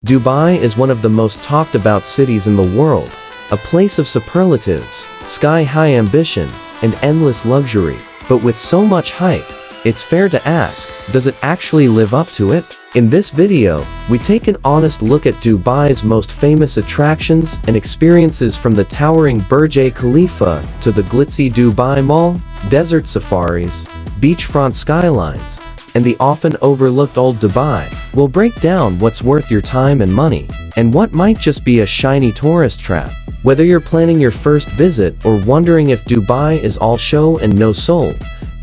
Dubai is one of the most talked about cities in the world, a place of superlatives, sky-high ambition, and endless luxury. But with so much hype, it's fair to ask, does it actually live up to it? In this video, we take an honest look at Dubai's most famous attractions and experiences, from the towering Burj Khalifa to the glitzy Dubai Mall, desert safaris, beachfront skylines, and the often overlooked Old Dubai. We'll break down what's worth your time and money, and what might just be a shiny tourist trap. Whether you're planning your first visit or wondering if Dubai is all show and no soul,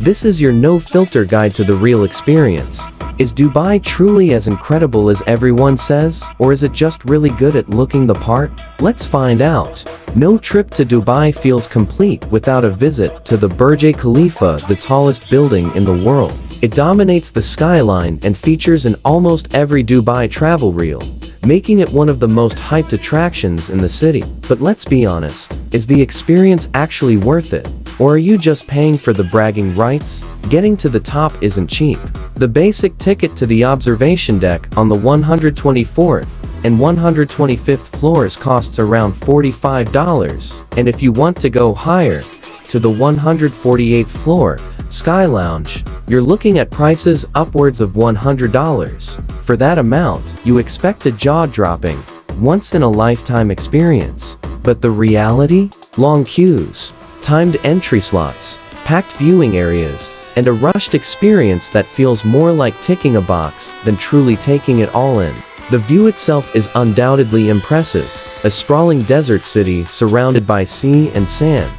this is your no-filter guide to the real experience. Is Dubai truly as incredible as everyone says, or is it just really good at looking the part? Let's find out. No trip to Dubai feels complete without a visit to the Burj Khalifa, the tallest building in the world. It dominates the skyline and features in almost every Dubai travel reel, making it one of the most hyped attractions in the city. But let's be honest, is the experience actually worth it? Or are you just paying for the bragging rights? Getting to the top isn't cheap. The basic ticket to the observation deck on the 124th and 125th floors costs around $45, and if you want to go higher, to the 148th floor, Sky Lounge, you're looking at prices upwards of $100. For that amount, you expect a jaw-dropping, once-in-a-lifetime experience. But the reality? Long queues, timed entry slots, packed viewing areas, and a rushed experience that feels more like ticking a box than truly taking it all in. The view itself is undoubtedly impressive, a sprawling desert city surrounded by sea and sand,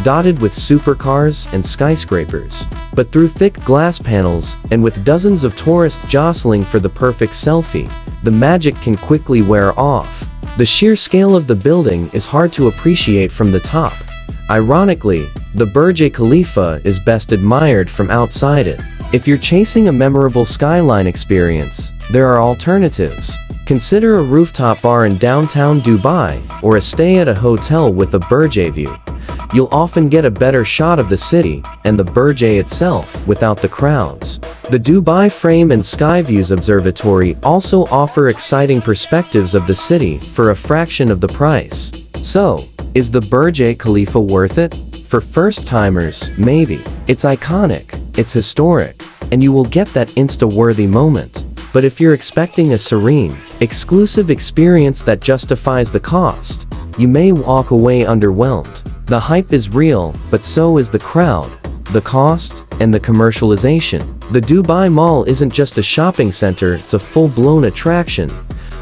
dotted with supercars and skyscrapers. But through thick glass panels, and with dozens of tourists jostling for the perfect selfie, the magic can quickly wear off. The sheer scale of the building is hard to appreciate from the top. Ironically, the Burj Khalifa is best admired from outside it. If you're chasing a memorable skyline experience, there are alternatives. Consider a rooftop bar in downtown Dubai, or a stay at a hotel with a Burj view. You'll often get a better shot of the city and the Burj itself without the crowds. The Dubai Frame and Skyviews Observatory also offer exciting perspectives of the city for a fraction of the price. So, is the Burj Khalifa worth it? For first-timers, maybe. It's iconic, it's historic, and you will get that Insta-worthy moment. But if you're expecting a serene, exclusive experience that justifies the cost, you may walk away underwhelmed. The hype is real, but so is the crowd, the cost, and the commercialization. The Dubai Mall isn't just a shopping center, it's a full-blown attraction,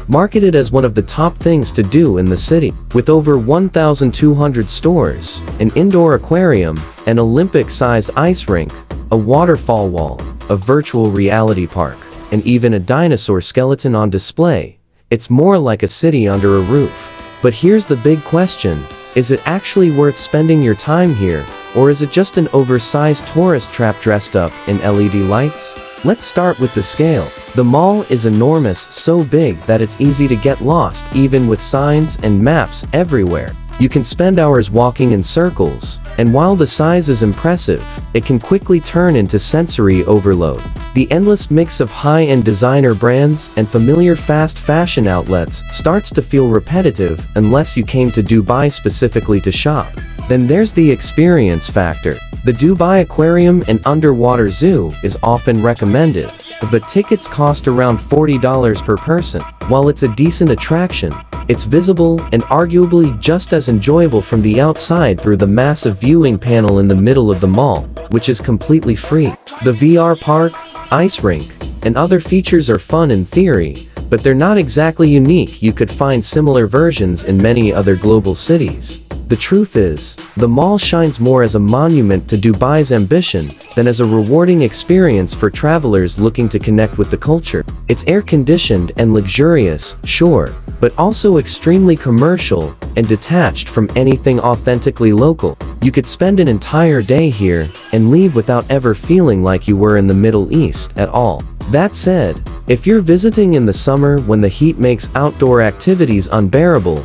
marketed as one of the top things to do in the city. With over 1,200 stores, an indoor aquarium, an Olympic-sized ice rink, a waterfall wall, a virtual reality park, and even a dinosaur skeleton on display, it's more like a city under a roof. But here's the big question. Is it actually worth spending your time here, or is it just an oversized tourist trap dressed up in LED lights? Let's start with the scale. The mall is enormous, so big that it's easy to get lost even with signs and maps everywhere. You can spend hours walking in circles, and while the size is impressive, it can quickly turn into sensory overload. The endless mix of high-end designer brands and familiar fast fashion outlets starts to feel repetitive unless you came to Dubai specifically to shop. Then there's the experience factor. The Dubai Aquarium and Underwater Zoo is often recommended, but tickets cost around $40 per person. While it's a decent attraction, it's visible and arguably just as enjoyable from the outside through the massive viewing panel in the middle of the mall, which is completely free. The VR park, ice rink, and other features are fun in theory, but they're not exactly unique. You could find similar versions in many other global cities. The truth is, the mall shines more as a monument to Dubai's ambition than as a rewarding experience for travelers looking to connect with the culture. It's air-conditioned and luxurious, sure, but also extremely commercial and detached from anything authentically local. You could spend an entire day here and leave without ever feeling like you were in the Middle East at all. That said, if you're visiting in the summer when the heat makes outdoor activities unbearable,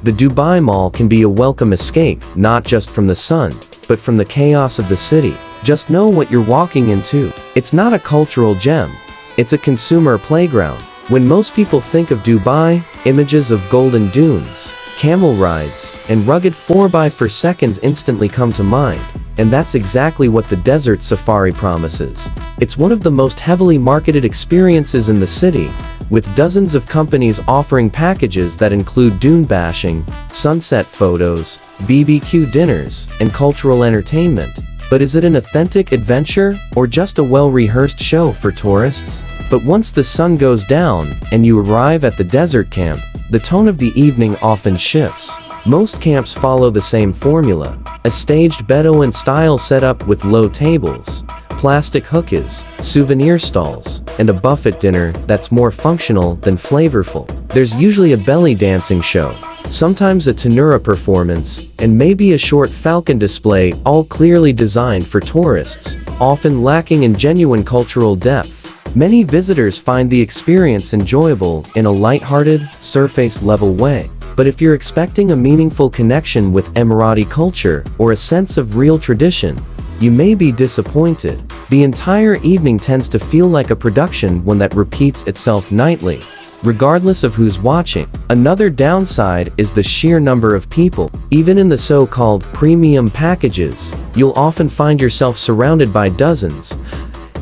the Dubai Mall can be a welcome escape, not just from the sun, but from the chaos of the city. Just know what you're walking into. It's not a cultural gem, it's a consumer playground. When most people think of Dubai, images of golden dunes, camel rides, and rugged 4x4 seconds instantly come to mind, and that's exactly what the desert safari promises. It's one of the most heavily marketed experiences in the city, with dozens of companies offering packages that include dune bashing, sunset photos, BBQ dinners, and cultural entertainment. But is it an authentic adventure, or just a well-rehearsed show for tourists? But once the sun goes down, and you arrive at the desert camp, the tone of the evening often shifts. Most camps follow the same formula: a staged Bedouin-style setup with low tables, plastic hookahs, souvenir stalls, and a buffet dinner that's more functional than flavorful. There's usually a belly dancing show, sometimes a tanura performance, and maybe a short falcon display, all clearly designed for tourists, often lacking in genuine cultural depth. Many visitors find the experience enjoyable in a lighthearted, surface-level way. But if you're expecting a meaningful connection with Emirati culture or a sense of real tradition, you may be disappointed. The entire evening tends to feel like a production, one that repeats itself nightly, regardless of who's watching. Another downside is the sheer number of people. Even in the so-called premium packages, you'll often find yourself surrounded by dozens,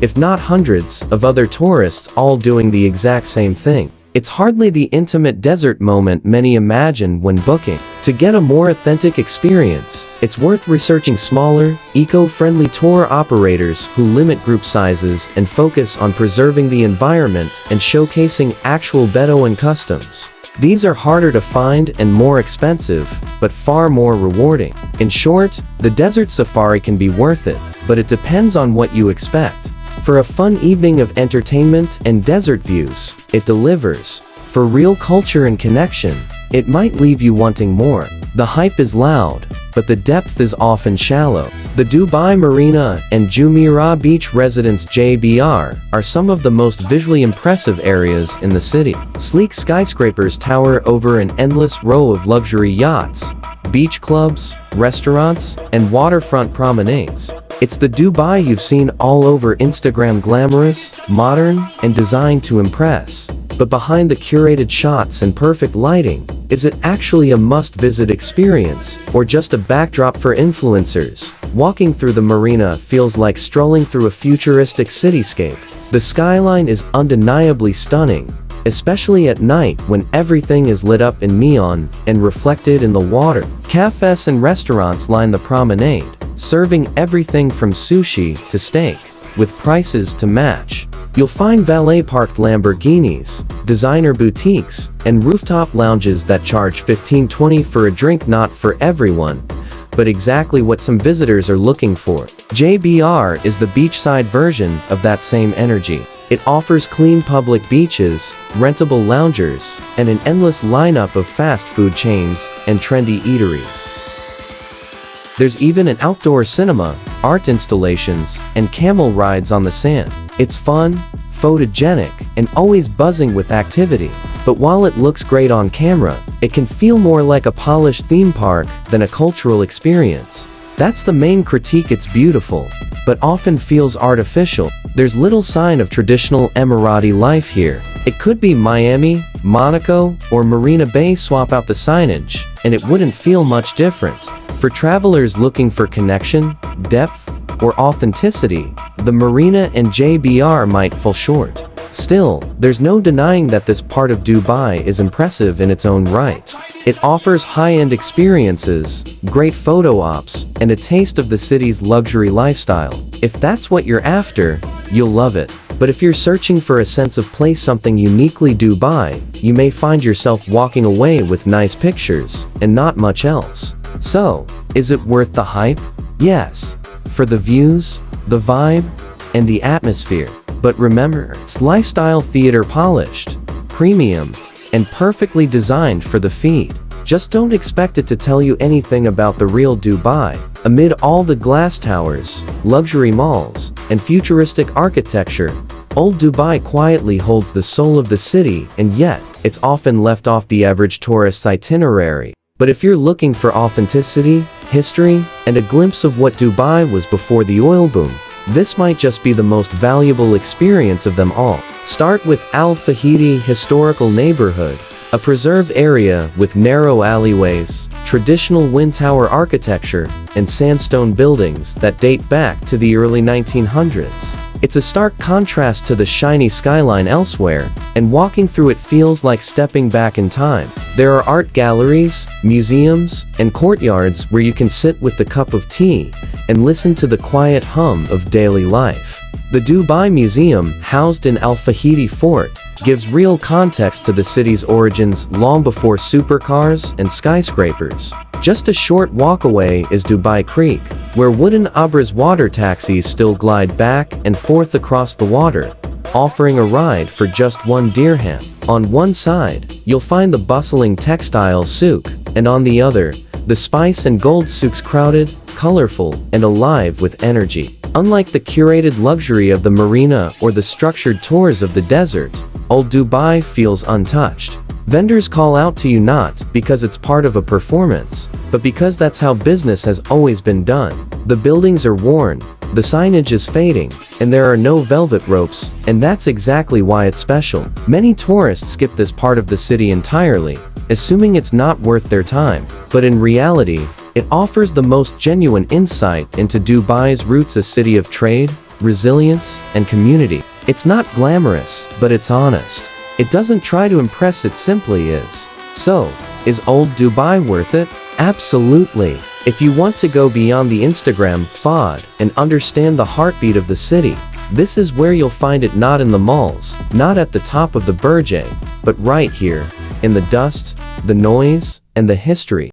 if not hundreds, of other tourists all doing the exact same thing. It's hardly the intimate desert moment many imagine when booking. To get a more authentic experience, it's worth researching smaller, eco-friendly tour operators who limit group sizes and focus on preserving the environment and showcasing actual Bedouin customs. These are harder to find and more expensive, but far more rewarding. In short, the desert safari can be worth it, but it depends on what you expect. For a fun evening of entertainment and desert views, it delivers. For real culture and connection, it might leave you wanting more. The hype is loud, but the depth is often shallow. The Dubai Marina and Jumeirah Beach Residence JBR are some of the most visually impressive areas in the city. Sleek skyscrapers tower over an endless row of luxury yachts, beach clubs, restaurants, and waterfront promenades. It's the Dubai you've seen all over Instagram: glamorous, modern, and designed to impress. But behind the curated shots and perfect lighting, is it actually a must-visit experience, or just a backdrop for influencers? Walking through the marina feels like strolling through a futuristic cityscape. The skyline is undeniably stunning, especially at night when everything is lit up in neon and reflected in the water. Cafes and restaurants line the promenade, serving everything from sushi to steak, with prices to match. You'll find valet-parked Lamborghinis, designer boutiques, and rooftop lounges that charge $15-20 for a drink. Not for everyone, but exactly what some visitors are looking for. JBR is the beachside version of that same energy. It offers clean public beaches, rentable loungers, and an endless lineup of fast food chains and trendy eateries. There's even an outdoor cinema, art installations, and camel rides on the sand. It's fun, photogenic, and always buzzing with activity. But while it looks great on camera, it can feel more like a polished theme park than a cultural experience. That's the main critique. It's beautiful, but often feels artificial. There's little sign of traditional Emirati life here. It could be Miami, Monaco, or Marina Bay. Swap out the signage, and it wouldn't feel much different. For travelers looking for connection, depth, or authenticity, the marina and JBR might fall short. Still, there's no denying that this part of Dubai is impressive in its own right. It offers high-end experiences, great photo ops, and a taste of the city's luxury lifestyle. If that's what you're after, you'll love it. But if you're searching for a sense of place, something uniquely Dubai, you may find yourself walking away with nice pictures and not much else. So, is it worth the hype? Yes. For the views, the vibe, and the atmosphere. But remember, it's lifestyle theater, polished, premium, and perfectly designed for the feed. Just don't expect it to tell you anything about the real Dubai. Amid all the glass towers, luxury malls, and futuristic architecture, old Dubai quietly holds the soul of the city, and yet, it's often left off the average tourist's itinerary. But if you're looking for authenticity, history, and a glimpse of what Dubai was before the oil boom, this might just be the most valuable experience of them all. Start with Al Fahidi Historical Neighborhood, a preserved area with narrow alleyways, traditional wind tower architecture, and sandstone buildings that date back to the early 1900s. It's a stark contrast to the shiny skyline elsewhere, and walking through it feels like stepping back in time. There are art galleries, museums, and courtyards where you can sit with a cup of tea and listen to the quiet hum of daily life. The Dubai Museum, housed in Al Fahidi Fort, gives real context to the city's origins long before supercars and skyscrapers. Just a short walk away is Dubai Creek, where wooden Abras water taxis still glide back and forth across the water, offering a ride for just £1 dirham. On one side, you'll find the bustling textile souk, and on the other, the spice and gold souks, crowded, colorful, and alive with energy. Unlike the curated luxury of the marina or the structured tours of the desert, Old Dubai feels untouched. Vendors call out to you not because it's part of a performance, but because that's how business has always been done. The buildings are worn, the signage is fading, and there are no velvet ropes, and that's exactly why it's special. Many tourists skip this part of the city entirely, assuming it's not worth their time, but in reality, it offers the most genuine insight into Dubai's roots, a city of trade, resilience, and community. It's not glamorous, but it's honest. It doesn't try to impress, it simply is. So, is Old Dubai worth it? Absolutely. If you want to go beyond the Instagram FOD and understand the heartbeat of the city, this is where you'll find it, not in the malls, not at the top of the Burj, but right here, in the dust, the noise, and the history.